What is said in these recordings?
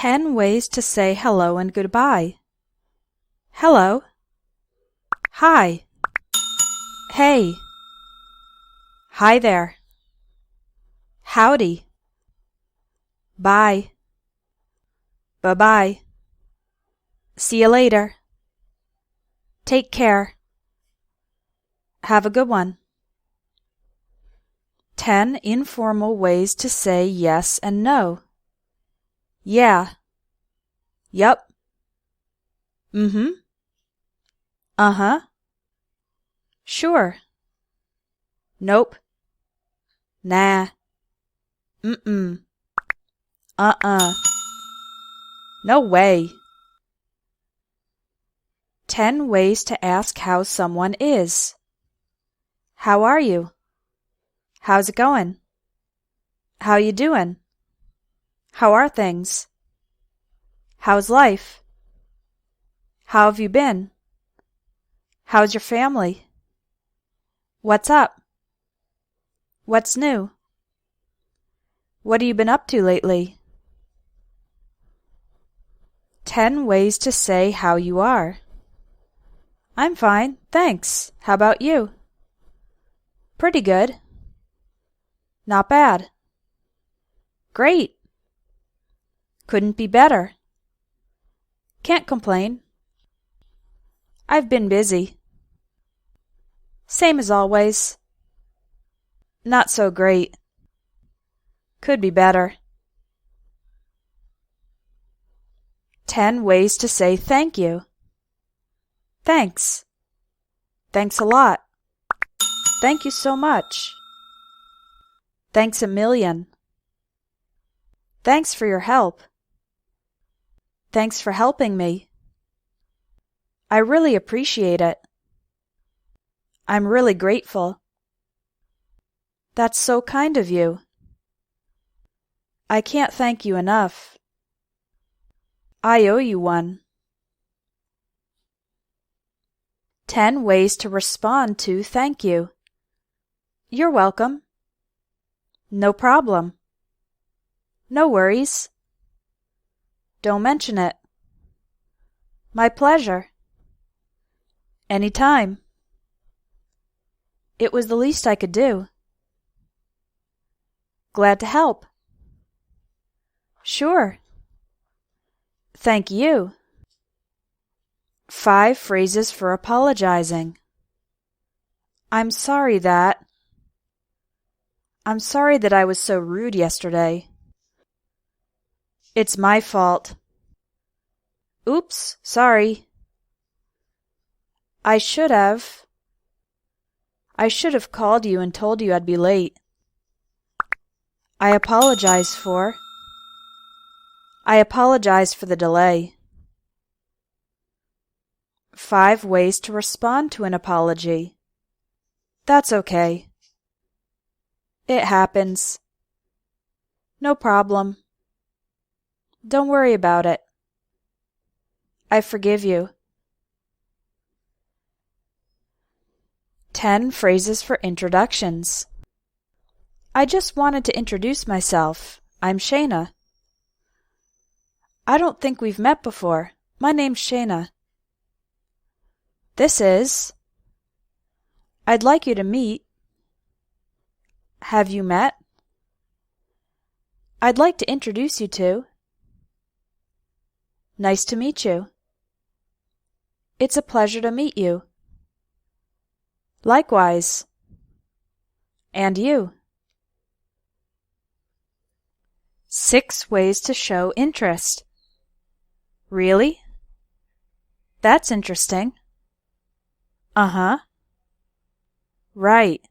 10 ways to say hello and goodbye. Hello. Hi. Hey. Hi there. Howdy. Bye. Bye-bye. See you later. Take care. Have a good one. 10 informal ways to say yes and no. Yeah. Yup. Mm-hmm. Uh-huh. Sure. Nope. Nah. Mm-mm. Uh-uh. No way. 10 ways to ask how someone is. How are you? How's it going? How you doing? How are things? How's life? How have you been? How's your family? What's up? What's new? What have you been up to lately? 10 ways to say how you are. I'm fine, thanks. How about you? Pretty good. Not bad. Great. Couldn't be better. Can't complain. I've been busy. Same as always. Not so great. Could be better. 10 ways to say thank you. Thanks. Thanks a lot. Thank you so much. Thanks a million. Thanks for your help. Thanks for helping me. I really appreciate it. I'm really grateful. That's so kind of you. I can't thank you enough. I owe you one. 10 ways to respond to thank you. You're welcome. No problem. No worries. Don't mention it. My pleasure. Anytime. It was the least I could do. Glad to help. Sure. Thank you. 5 phrases for apologizing. I'm sorry that I was so rude yesterday. It's my fault. Oops, sorry. I should have called you and told you I'd be late. I apologize for the delay. 5 ways to respond to an apology. That's okay. It happens. No problem. Don't worry about it. I forgive you. 10 phrases for introductions. I just wanted to introduce myself. I'm Shayna. I don't think we've met before. My name's Shayna. This is. I'd like you to meet. Have you met? I'd like to introduce you to. Nice to meet you. It's a pleasure to meet you. Likewise. And you. 6 ways to show interest. Really? That's interesting. Uh-huh. Right.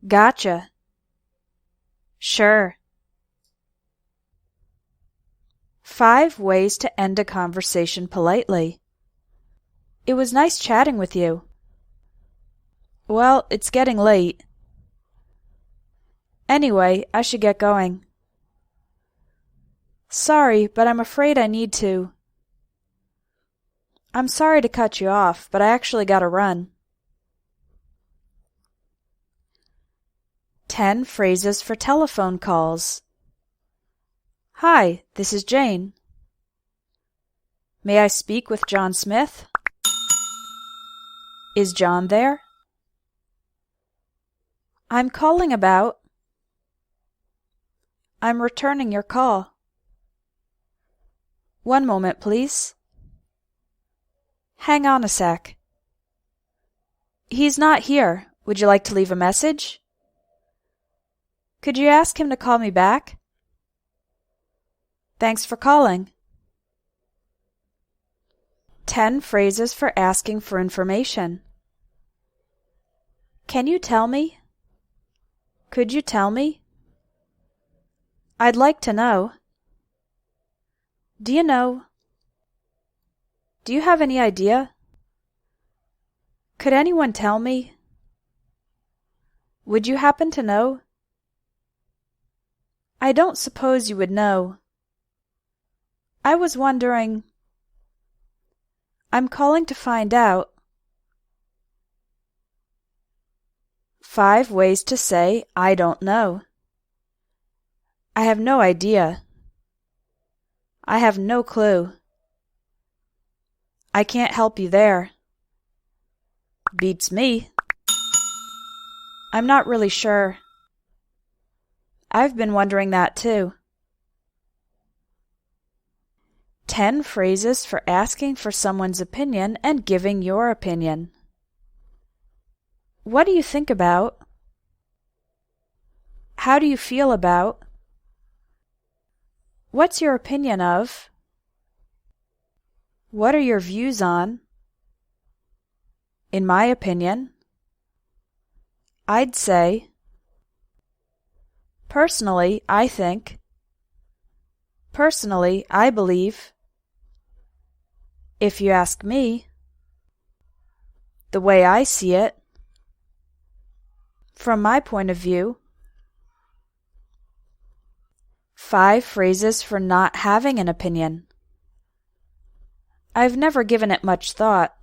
Gotcha. Sure. 5 ways to end a conversation politely. It was nice chatting with you. Well, it's getting late. Anyway, I should get going. Sorry, but I'm afraid I need to. I'm sorry to cut you off, but I actually gotta run. 10 phrases for telephone calls. Hi, this is Jane. May I speak with John Smith? Is John there? I'm calling about. I'm returning your call. One moment, please. Hang on a sec. He's not here. Would you like to leave a message? Could you ask him to call me back? Thanks for calling. 10 phrases for asking for information. Can you tell me? Could you tell me? I'd like to know. Do you know? Do you have any idea? Could anyone tell me? Would you happen to know? I don't suppose you would know. I was wondering. I'm calling to find out. 5 ways to say, I don't know. I have no idea. I have no clue. I can't help you there. Beats me. I'm not really sure. I've been wondering that too. 10 phrases for asking for someone's opinion and giving your opinion. What do you think about? How do you feel about? What's your opinion of? What are your views on? In my opinion. I'd say. Personally, I think. Personally, I believe. If you ask me. The way I see it. From my point of view. 5 phrases for not having an opinion. I've never given it much thought.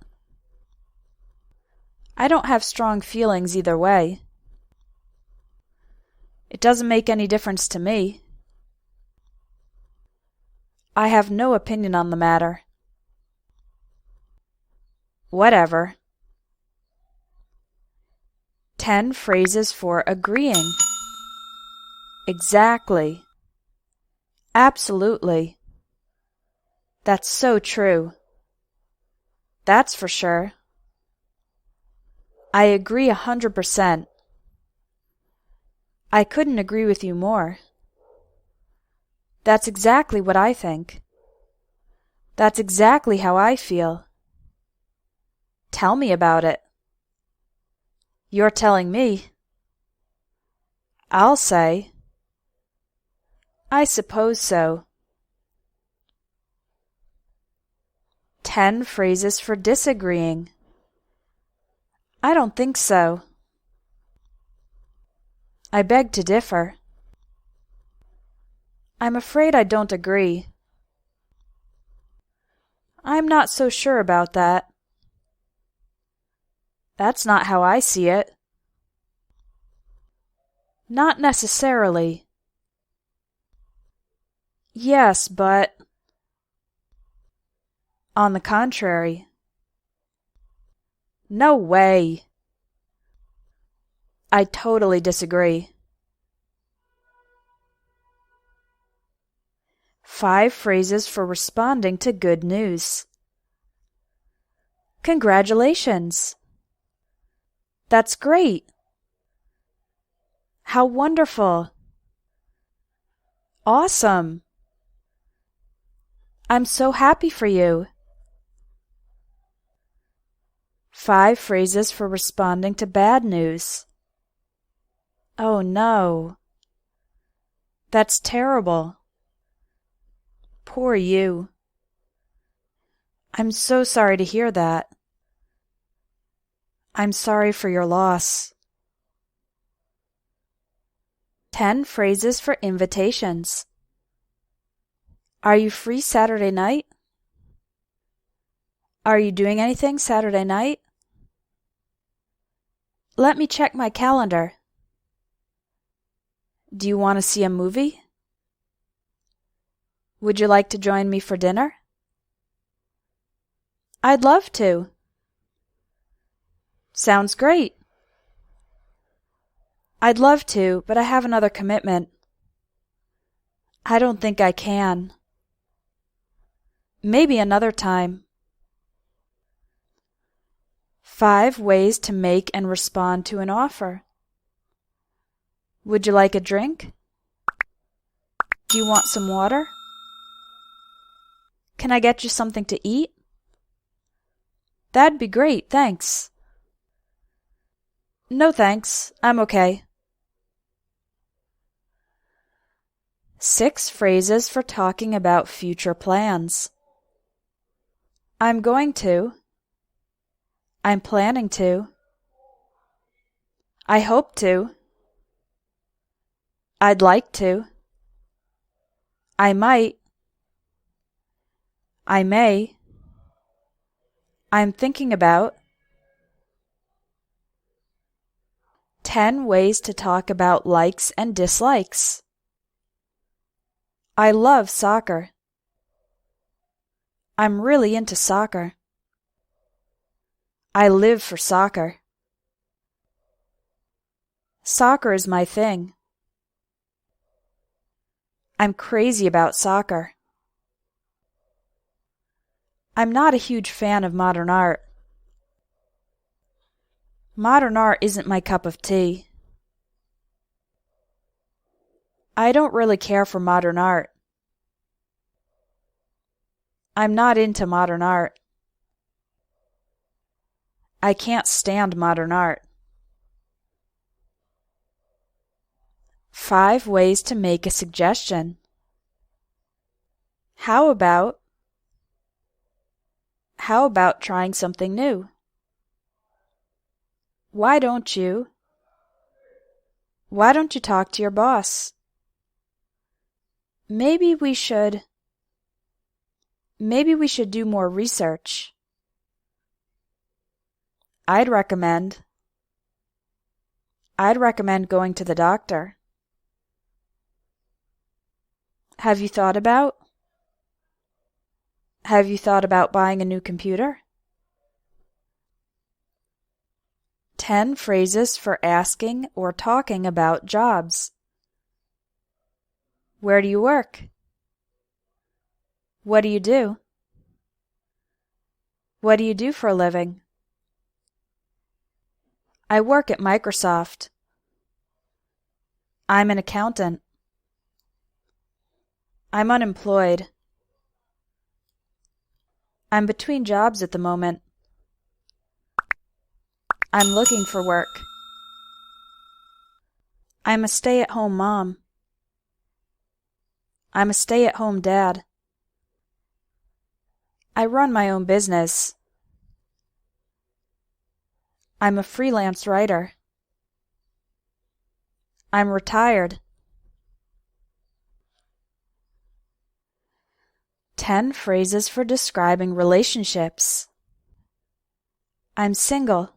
I don't have strong feelings either way. It doesn't make any difference to me. I have no opinion on the matter. Whatever. 10 phrases for agreeing. Exactly. Absolutely. That's so true. That's for sure. I agree 100%. I couldn't agree with you more. That's exactly what I think. That's exactly how I feel. Tell me about it. You're telling me. I'll say. I suppose so. 10 phrases for disagreeing. I don't think so. I beg to differ. I'm afraid I don't agree. I'm not so sure about that. That's not how I see it. Not necessarily. Yes, but. On the contrary. No way. I totally disagree. 5 phrases for responding to good news. Congratulations. That's great. How wonderful. Awesome. I'm so happy for you. 5 phrases for responding to bad news. Oh no. That's terrible. Poor you. I'm so sorry to hear that. I'm sorry for your loss. 10 phrases for invitations. Are you free Saturday night? Are you doing anything Saturday night? Let me check my calendar. Do you want to see a movie? Would you like to join me for dinner? I'd love to. Sounds great. I'd love to, but I have another commitment. I don't think I can. Maybe another time. 5 ways to make and respond to an offer. Would you like a drink? Do you want some water? Can I get you something to eat? That'd be great, thanks. No thanks, I'm okay. 6 phrases for talking about future plans. I'm going to. I'm planning to. I hope to. I'd like to. I might. I may. I'm thinking about. 10 ways to talk about likes and dislikes. I love soccer. I'm really into soccer. I live for soccer. Soccer is my thing. I'm crazy about soccer. I'm not a huge fan of modern art. Modern art isn't my cup of tea. I don't really care for modern art. I'm not into modern art. I can't stand modern art. 5 ways to make a suggestion. How about trying something new? Why don't you talk to your boss? Maybe we should do more research. I'd recommend going to the doctor. Have you thought about buying a new computer? 10 phrases for asking or talking about jobs. Where do you work? What do you do? What do you do for a living? I work at Microsoft. I'm an accountant. I'm unemployed. I'm between jobs at the moment. I'm looking for work. I'm a stay-at-home mom. I'm a stay-at-home dad. I run my own business. I'm a freelance writer. I'm retired. 10 phrases for describing relationships. I'm single.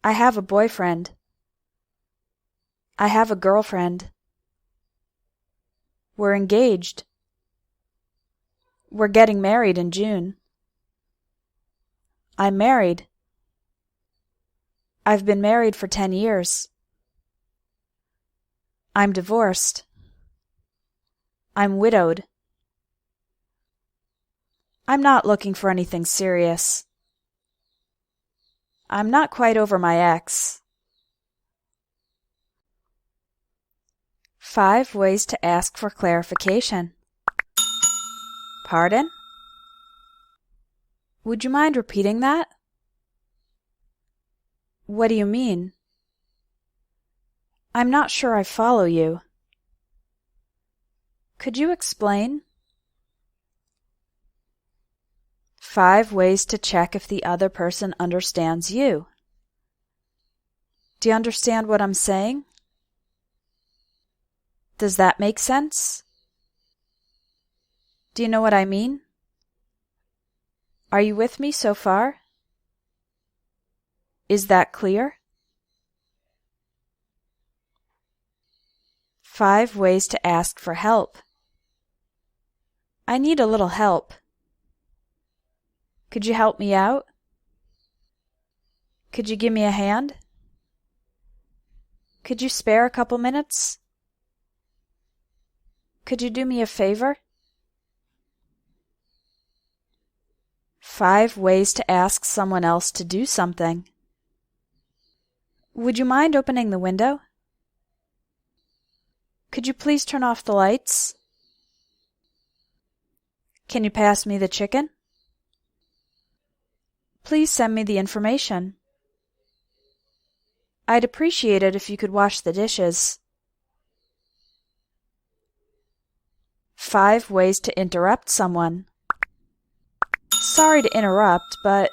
I have a boyfriend. I have a girlfriend. We're engaged. We're getting married in June. I'm married. I've been married for 10 years. I'm divorced. I'm widowed. I'm not looking for anything serious. I'm not quite over my ex. 5 ways to ask for clarification. Pardon? Would you mind repeating that? What do you mean? I'm not sure I follow you. Could you explain? 5 ways to check if the other person understands you. Do you understand what I'm saying? Does that make sense? Do you know what I mean? Are you with me so far? Is that clear? 5 ways to ask for help. I need a little help. Could you help me out? Could you give me a hand? Could you spare a couple minutes? Could you do me a favor? 5 ways to ask someone else to do something. Would you mind opening the window? Could you please turn off the lights? Can you pass me the chicken? Please send me the information. I'd appreciate it if you could wash the dishes. 5 ways to interrupt someone. Sorry to interrupt, but...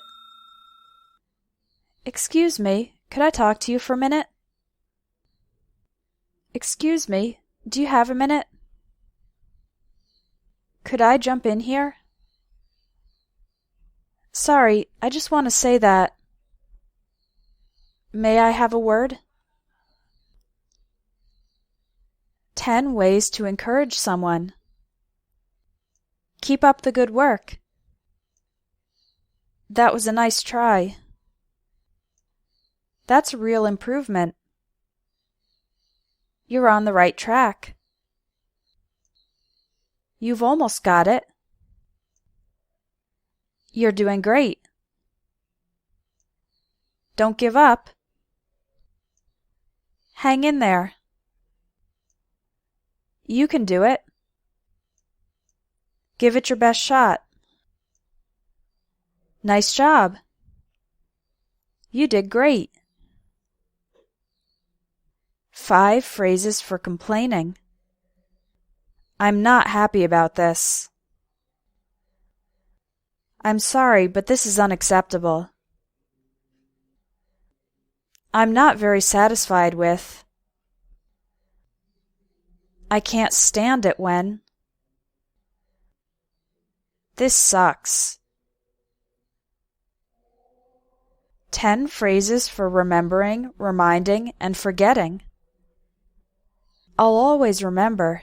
Excuse me, could I talk to you for a minute? Excuse me, do you have a minute? Could I jump in here? Sorry, I just want to say that. May I have a word? 10 ways to encourage someone. Keep up the good work. That was a nice try. That's a real improvement. You're on the right track. You've almost got it. You're doing great. Don't give up. Hang in there. You can do it. Give it your best shot. Nice job. You did great. 5 phrases for complaining. I'm not happy about this. I'm sorry, but this is unacceptable. I'm not very satisfied with. I can't stand it when. This sucks. 10 phrases for remembering, reminding, and forgetting. I'll always remember.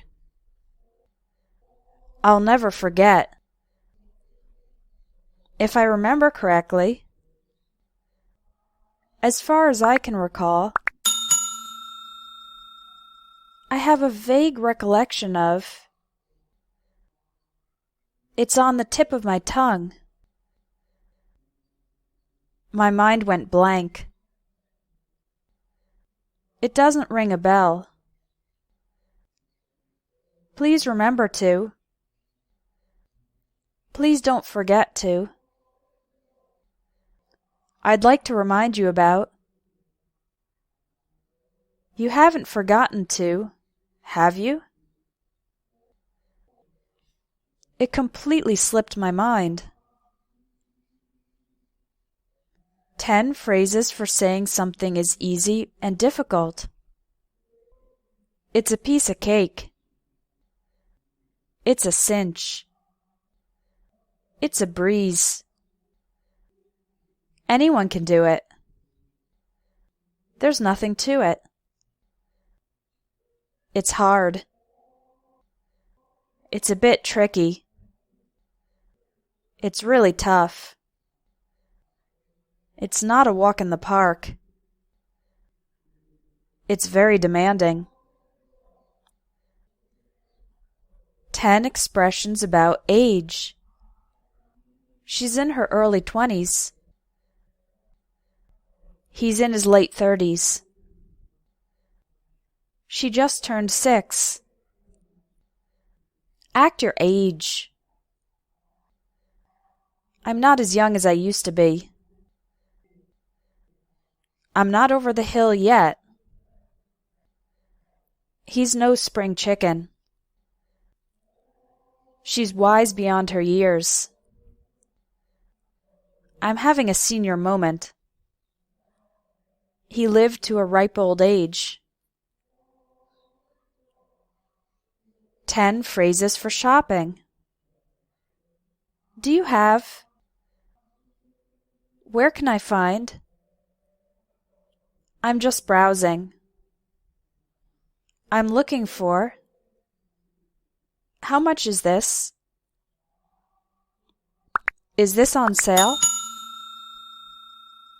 I'll never forget. If I remember correctly, as far as I can recall, I have a vague recollection of. It's on the tip of my tongue. My mind went blank. It doesn't ring a bell. Please remember to. Please don't forget to. I'd like to remind you about. You haven't forgotten to, have you? It completely slipped my mind. 10 phrases for saying something is easy and difficult. It's a piece of cake. It's a cinch. It's a breeze. Anyone can do it. There's nothing to it. It's hard. It's a bit tricky. It's really tough. It's not a walk in the park. It's very demanding. 10 expressions about age. She's in her early 20s. He's in his late 30s. She just turned 6. Act your age. I'm not as young as I used to be. I'm not over the hill yet. He's no spring chicken. She's wise beyond her years. I'm having a senior moment. He lived to a ripe old age. 10 phrases for shopping. Do you have? Where can I find? I'm just browsing. I'm looking for. How much is this? Is this on sale?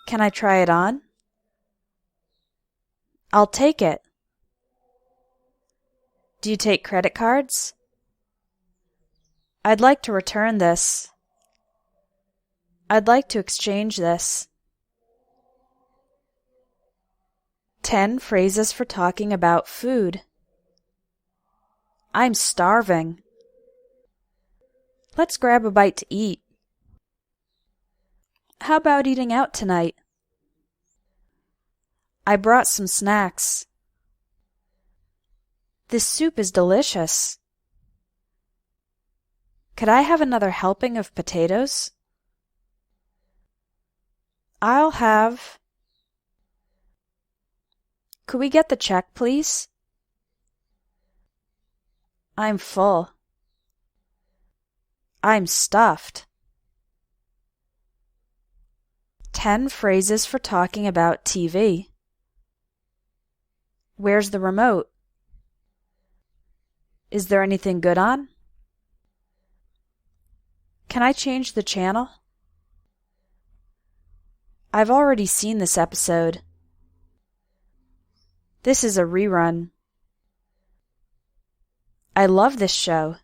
Can I try it on? I'll take it. Do you take credit cards? I'd like to return this. I'd like to exchange this. 10 phrases for talking about food. I'm starving. Let's grab a bite to eat. How about eating out tonight? I brought some snacks. This soup is delicious. Could I have another helping of potatoes? I'll have... Could we get the check, please? I'm full. I'm stuffed. 10 phrases for talking about TV. Where's the remote? Is there anything good on? Can I change the channel? I've already seen this episode. This is a rerun. I love this show.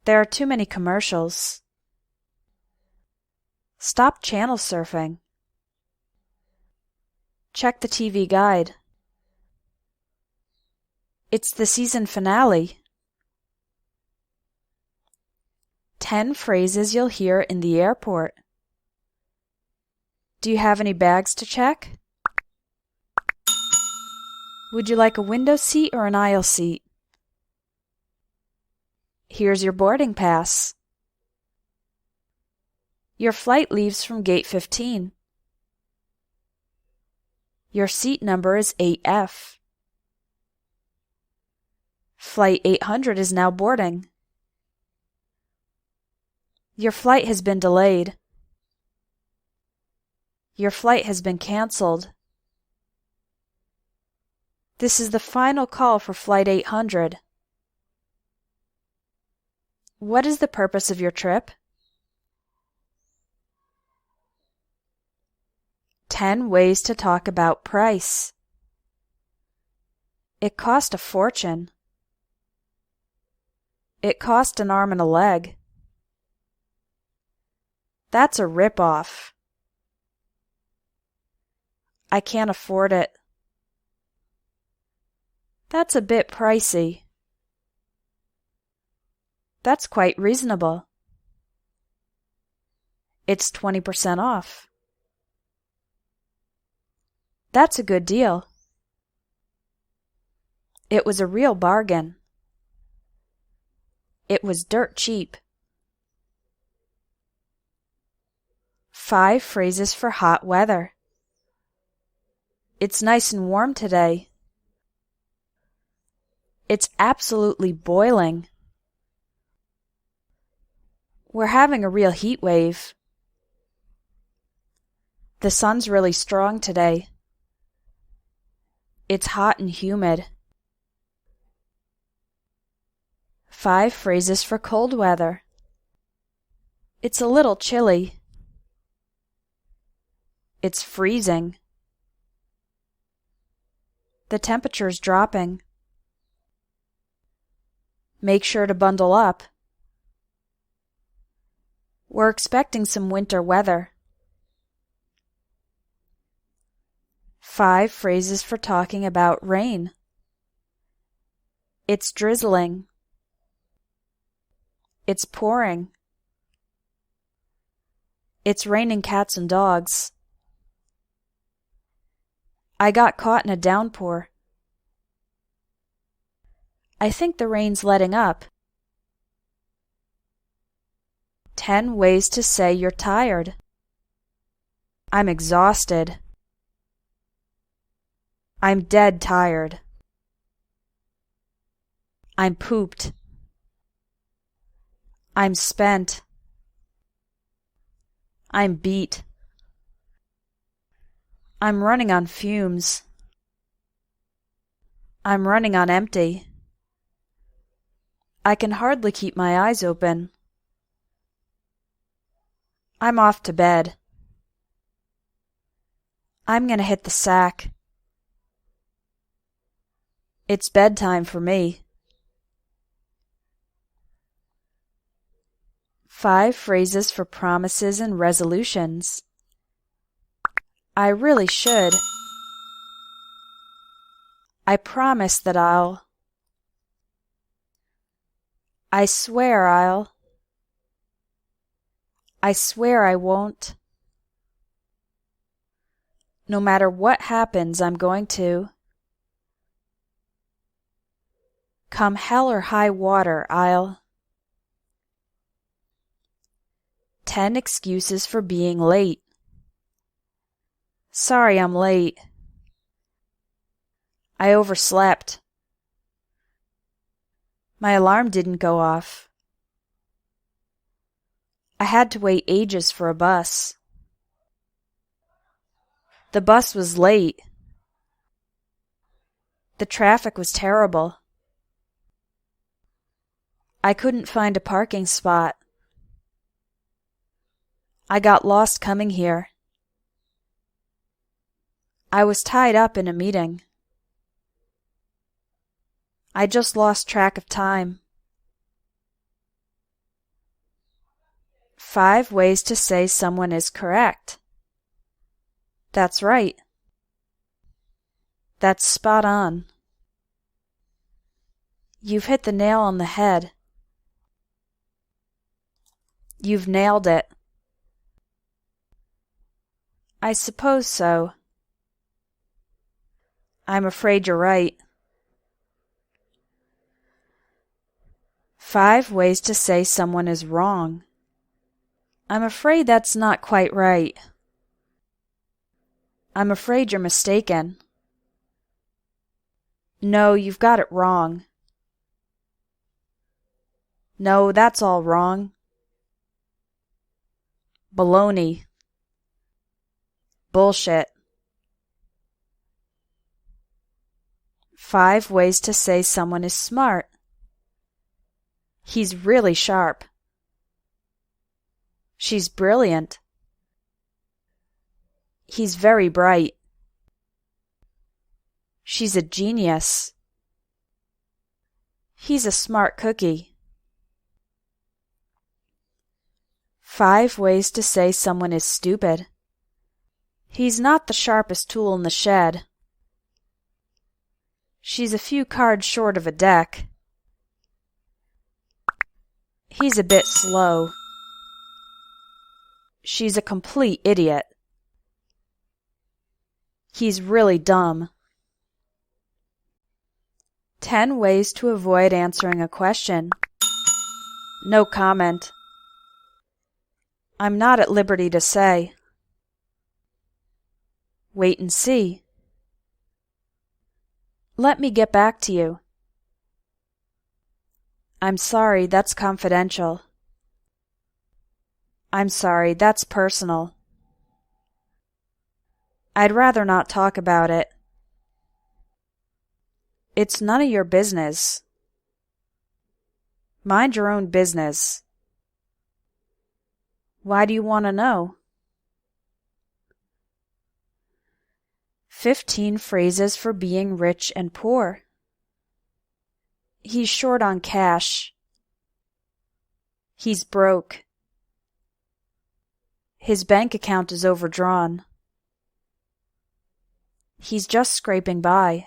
There are too many commercials. Stop channel surfing. Check the TV guide. It's the season finale. 10 phrases you'll hear in the airport. Do you have any bags to check? Would you like a window seat or an aisle seat? Here's your boarding pass. Your flight leaves from gate 15. Your seat number is 8F. Flight 800 is now boarding. Your flight has been delayed. Your flight has been canceled. This is the final call for Flight 800. What is the purpose of your trip? 10 ways to talk about price. It cost a fortune. It cost an arm and a leg. That's a rip-off. I can't afford it. That's a bit pricey. That's quite reasonable. It's 20% off. That's a good deal. It was a real bargain. It was dirt cheap. 5 phrases for hot weather. It's nice and warm today. It's absolutely boiling. We're having a real heat wave. The sun's really strong today. It's hot and humid. 5 phrases for cold weather. It's a little chilly. It's freezing. The temperature's dropping. Make sure to bundle up. We're expecting some winter weather. 5 phrases for talking about rain. It's drizzling. It's pouring. It's raining cats and dogs. I got caught in a downpour. I think the rain's letting up. 10 ways to say you're tired. I'm exhausted. I'm dead tired. I'm pooped. I'm spent. I'm beat. I'm running on fumes. I'm running on empty. I can hardly keep my eyes open. I'm off to bed. I'm going to hit the sack. It's bedtime for me. 5 phrases for promises and resolutions. I really should. I promise that I'll. I swear I'll. I swear I won't. No matter what happens, I'm going to. Come hell or high water, I'll. 10 excuses for being late. Sorry I'm late. I overslept. My alarm didn't go off. I had to wait ages for a bus. The bus was late. The traffic was terrible. I couldn't find a parking spot. I got lost coming here. I was tied up in a meeting. I just lost track of time. 5 ways to say someone is correct. That's right. That's spot on. You've hit the nail on the head. You've nailed it. I suppose so. I'm afraid you're right. 5 ways to say someone is wrong. I'm afraid that's not quite right. I'm afraid you're mistaken. No, you've got it wrong. No, that's all wrong. Baloney. Bullshit. 5 ways to say someone is smart. He's really sharp. She's brilliant. He's very bright. She's a genius. He's a smart cookie. 5 ways to say someone is stupid. He's not the sharpest tool in the shed. She's a few cards short of a deck. He's a bit slow. She's a complete idiot. He's really dumb. 10 ways to avoid answering a question. No comment. I'm not at liberty to say. Wait and see. Let me get back to you. I'm sorry, that's confidential. I'm sorry, that's personal. I'd rather not talk about it. It's none of your business. Mind your own business. Why do you want to know? 15 phrases for being rich and poor. He's short on cash. He's broke. His bank account is overdrawn. He's just scraping by.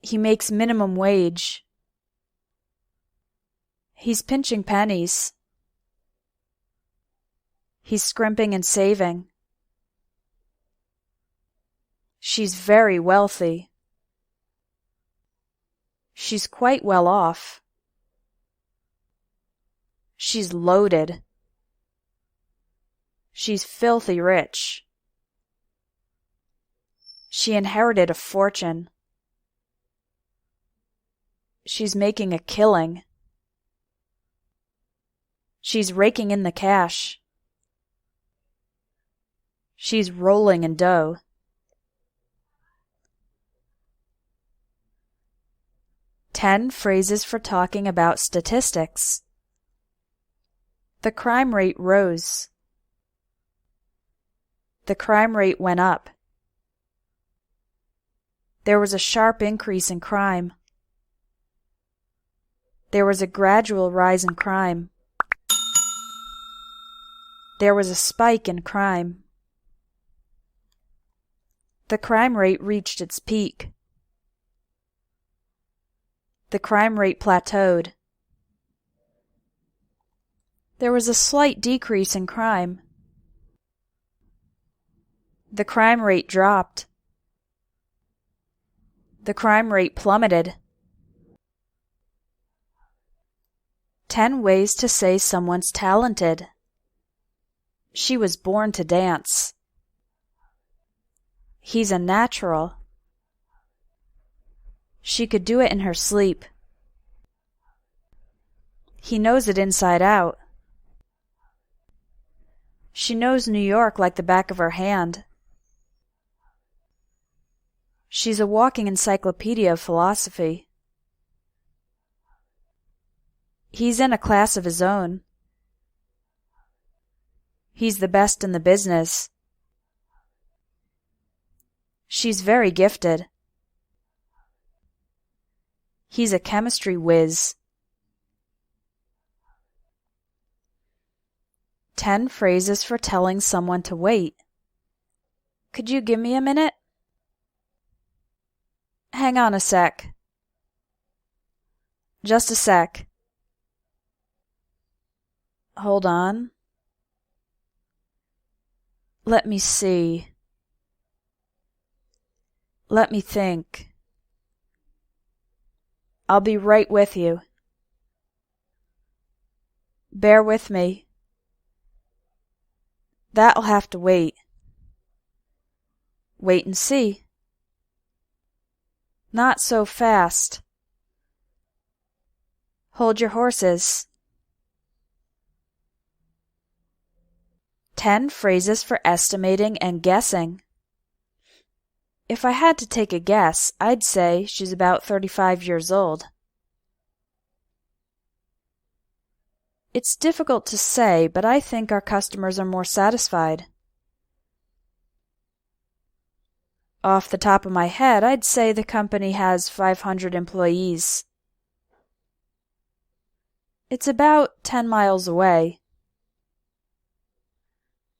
He makes minimum wage. He's pinching pennies. He's scrimping and saving. She's very wealthy. She's quite well off. She's loaded. She's filthy rich. She inherited a fortune. She's making a killing. She's raking in the cash. She's rolling in dough. 10 phrases for talking about statistics. The crime rate rose. The crime rate went up. There was a sharp increase in crime. There was a gradual rise in crime. There was a spike in crime. The crime rate reached its peak. The crime rate plateaued. There was a slight decrease in crime. The crime rate dropped. The crime rate plummeted. 10 ways to say someone's talented. She was born to dance. He's a natural. She could do it in her sleep. He knows it inside out. She knows New York like the back of her hand. She's a walking encyclopedia of philosophy. He's in a class of his own. He's the best in the business. She's very gifted. He's a chemistry whiz. 10 phrases for telling someone to wait. Could you give me a minute? Hang on a sec. Just a sec. Hold on. Let me see. Let me think. I'll be right with you. Bear with me. That'll have to wait. Wait and see. Not so fast. Hold your horses. 10 phrases for estimating and guessing. If I had to take a guess, I'd say she's about 35 years old. It's difficult to say, but I think our customers are more satisfied. Off the top of my head, I'd say the company has 500 employees. It's about 10 miles away.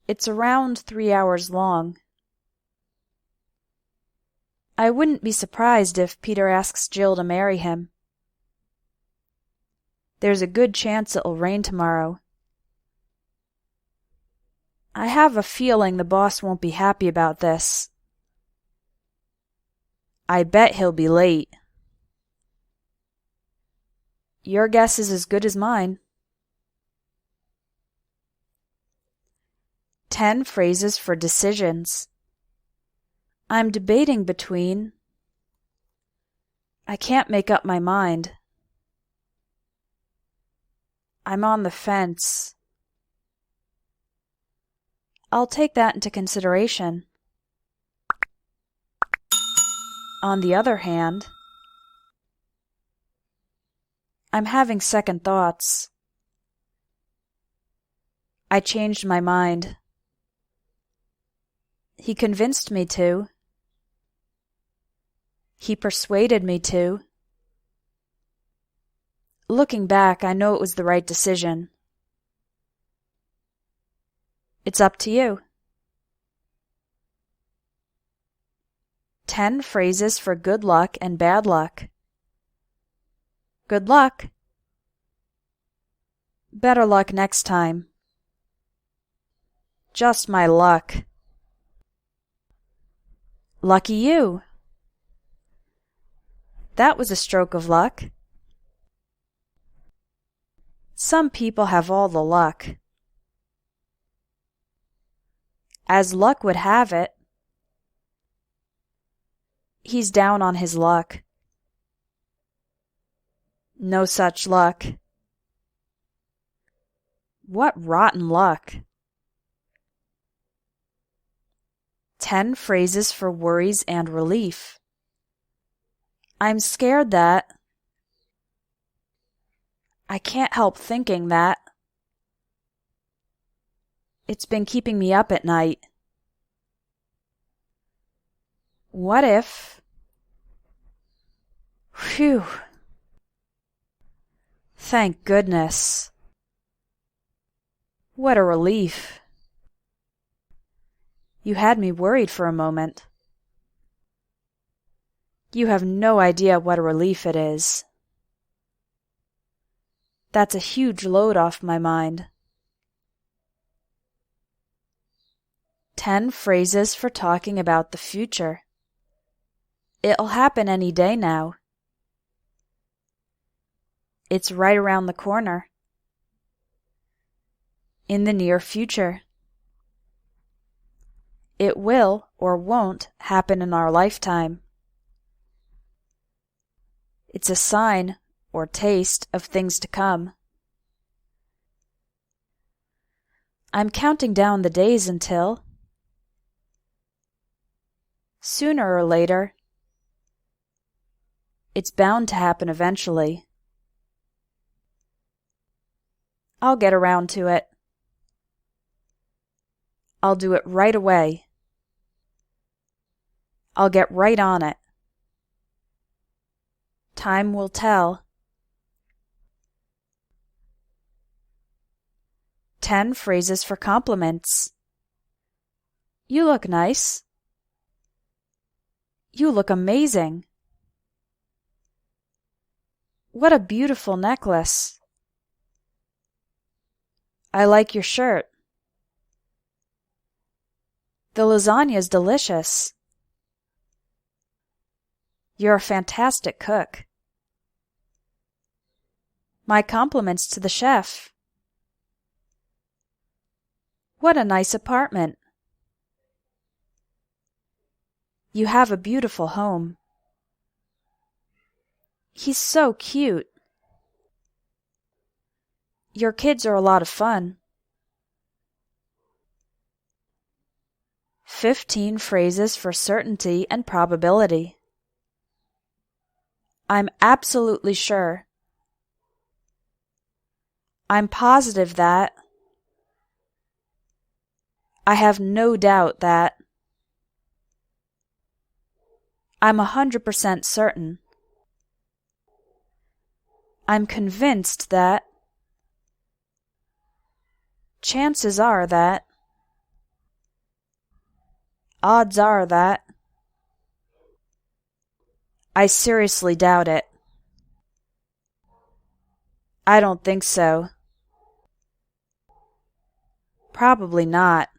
It's around 3 hours long. I wouldn't be surprised if Peter asks Jill to marry him. There's a good chance it'll rain tomorrow. I have a feeling the boss won't be happy about this. I bet he'll be late. Your guess is as good as mine. 10 phrases for decisions. I'm debating between. I can't make up my mind. I'm on the fence. I'll take that into consideration. On the other hand, I'm having second thoughts. I changed my mind. He convinced me to. He persuaded me to. Looking back, I know it was the right decision. It's up to you. 10 phrases for good luck and bad luck. Good luck. Better luck next time. Just my luck. Lucky you. That was a stroke of luck. Some people have all the luck. As luck would have it, he's down on his luck. No such luck. What rotten luck. 10 phrases for worries and relief. I'm scared that. I can't help thinking that. It's been keeping me up at night. What if... Phew. Thank goodness. What a relief. You had me worried for a moment. You have no idea what a relief it is. That's a huge load off my mind. 10 phrases for talking about the future. It'll happen any day now. It's right around the corner. In the near future. It will or won't happen in our lifetime. It's a sign or taste of things to come. I'm counting down the days until. Sooner or later. It's bound to happen eventually. I'll get around to it. I'll do it right away. I'll get right on it. Time will tell. 10 phrases for compliments. You look nice. You look amazing. What a beautiful necklace. I like your shirt. The lasagna's delicious. You're a fantastic cook. My compliments to the chef. What a nice apartment. You have a beautiful home. He's so cute. Your kids are a lot of fun. 15 phrases for certainty and probability. I'm absolutely sure. I'm positive that. I have no doubt that. I'm 100% certain. I'm convinced that. Chances are that. Odds are that. I seriously doubt it. I don't think so. Probably not.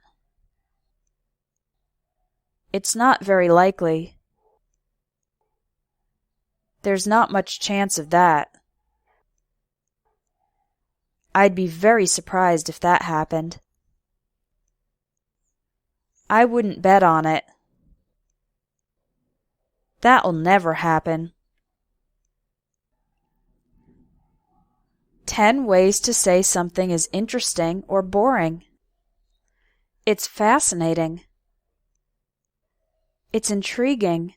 It's not very likely. There's not much chance of that. I'd be very surprised if that happened. I wouldn't bet on it. That'll never happen. 10 ways to say something is interesting or boring. It's fascinating. It's intriguing.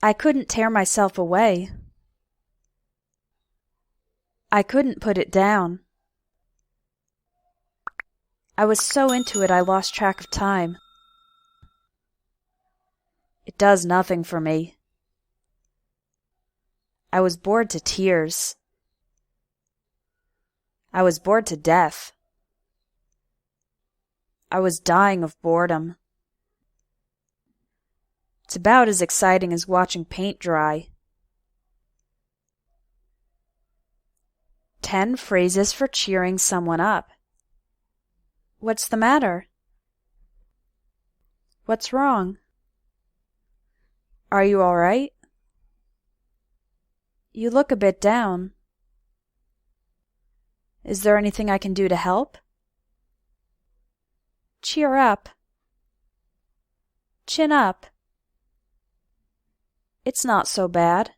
I couldn't tear myself away. I couldn't put it down. I was so into it I lost track of time. It does nothing for me. I was bored to tears. I was bored to death. I was dying of boredom. It's about as exciting as watching paint dry. 10 phrases for cheering someone up. What's the matter? What's wrong? Are you all right? You look a bit down. Is there anything I can do to help? Cheer up. Chin up. It's not so bad.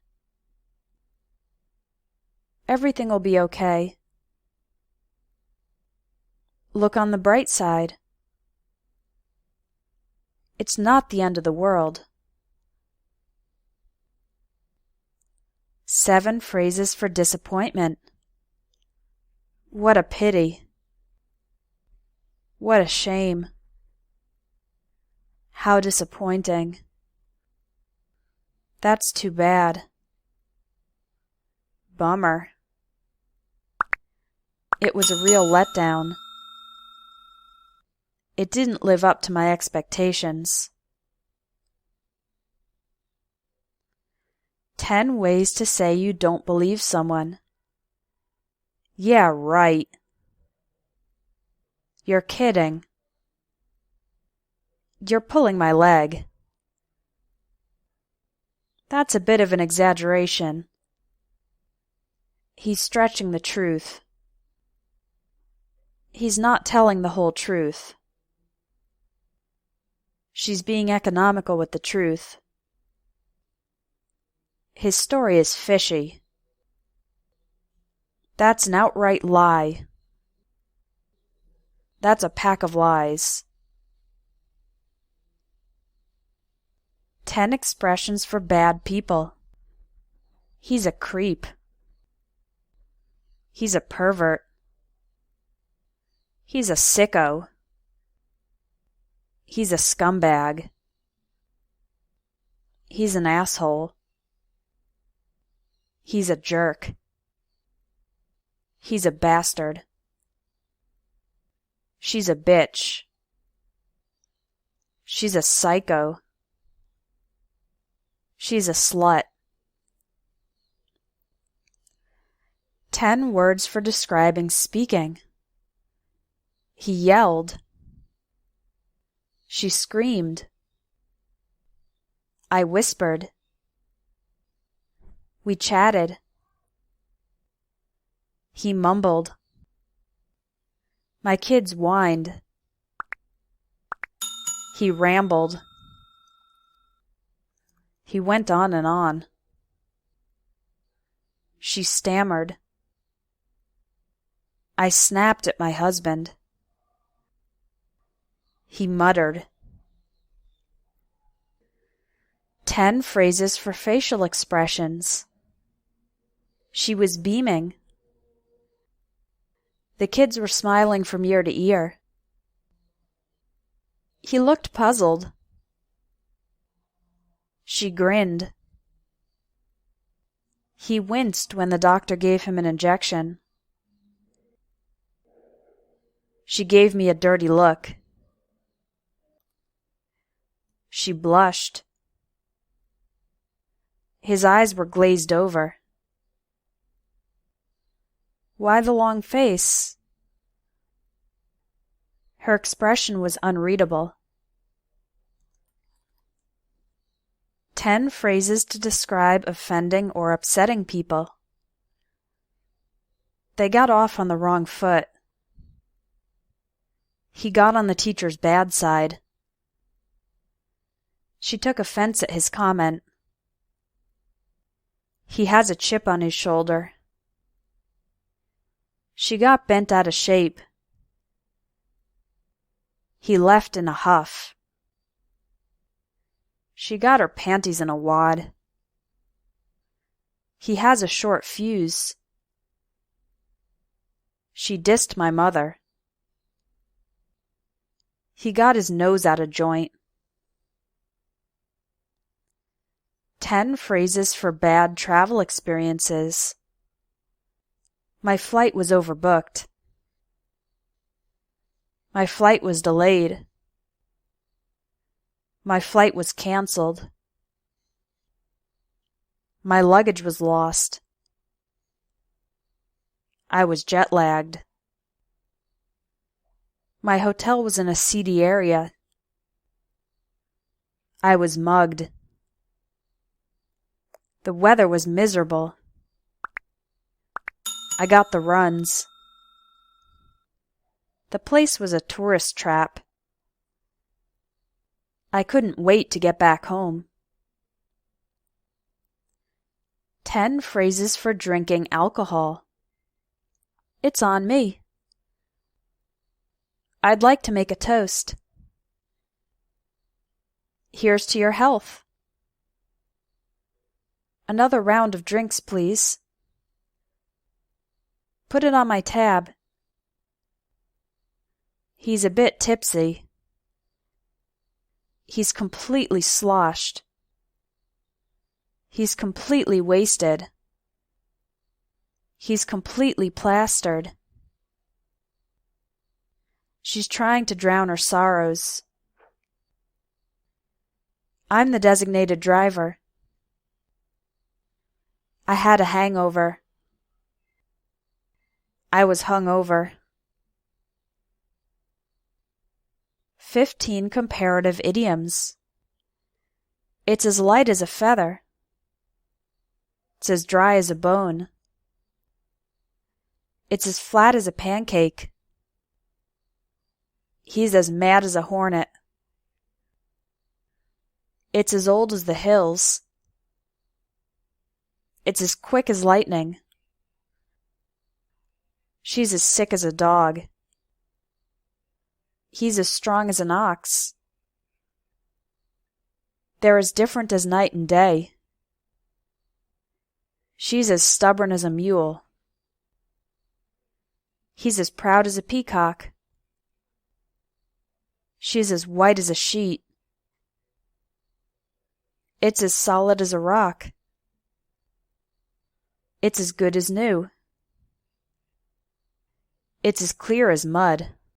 Everything will be okay. Look on the bright side. It's not the end of the world. 7 phrases for disappointment. What a pity. What a shame. How disappointing. That's too bad. Bummer. It was a real letdown. It didn't live up to my expectations. 10 ways to say you don't believe someone. Yeah, right. You're kidding. You're pulling my leg. That's a bit of an exaggeration. He's stretching the truth. He's not telling the whole truth. She's being economical with the truth. His story is fishy. That's an outright lie. That's a pack of lies. 10 expressions for bad people. He's a creep. He's a pervert. He's a sicko. He's a scumbag. He's an asshole. He's a jerk. He's a bastard. She's a bitch. She's a psycho. She's a slut. 10 words for describing speaking. He yelled. She screamed. I whispered. We chatted. He mumbled. My kids whined. He rambled. He went on and on. She stammered. I snapped at my husband. He muttered. 10 phrases for facial expressions. She was beaming. The kids were smiling from ear to ear. He looked puzzled. She grinned. He winced when the doctor gave him an injection. She gave me a dirty look. She blushed. His eyes were glazed over. Why the long face? Her expression was unreadable. 10 phrases to describe offending or upsetting people. They got off on the wrong foot. He got on the teacher's bad side. She took offense at his comment. He has a chip on his shoulder. She got bent out of shape. He left in a huff. She got her panties in a wad. He has a short fuse. She dissed my mother. He got his nose out of joint. 10 phrases for bad travel experiences. My flight was overbooked. My flight was delayed. My flight was canceled. My luggage was lost. I was jet-lagged. My hotel was in a seedy area. I was mugged. The weather was miserable. I got the runs. The place was a tourist trap. I couldn't wait to get back home. 10 phrases for drinking alcohol. It's on me. I'd like to make a toast. Here's to your health. Another round of drinks, please. Put it on my tab. He's a bit tipsy. He's completely sloshed. He's completely wasted. He's completely plastered. She's trying to drown her sorrows. I'm the designated driver. I had a hangover. I was hung over. 15 comparative idioms. It's as light as a feather. It's as dry as a bone. It's as flat as a pancake. He's as mad as a hornet. It's as old as the hills. It's as quick as lightning. She's as sick as a dog. He's as strong as an ox. They're as different as night and day. She's as stubborn as a mule. He's as proud as a peacock. She's as white as a sheet. It's as solid as a rock. It's as good as new. It's as clear as mud.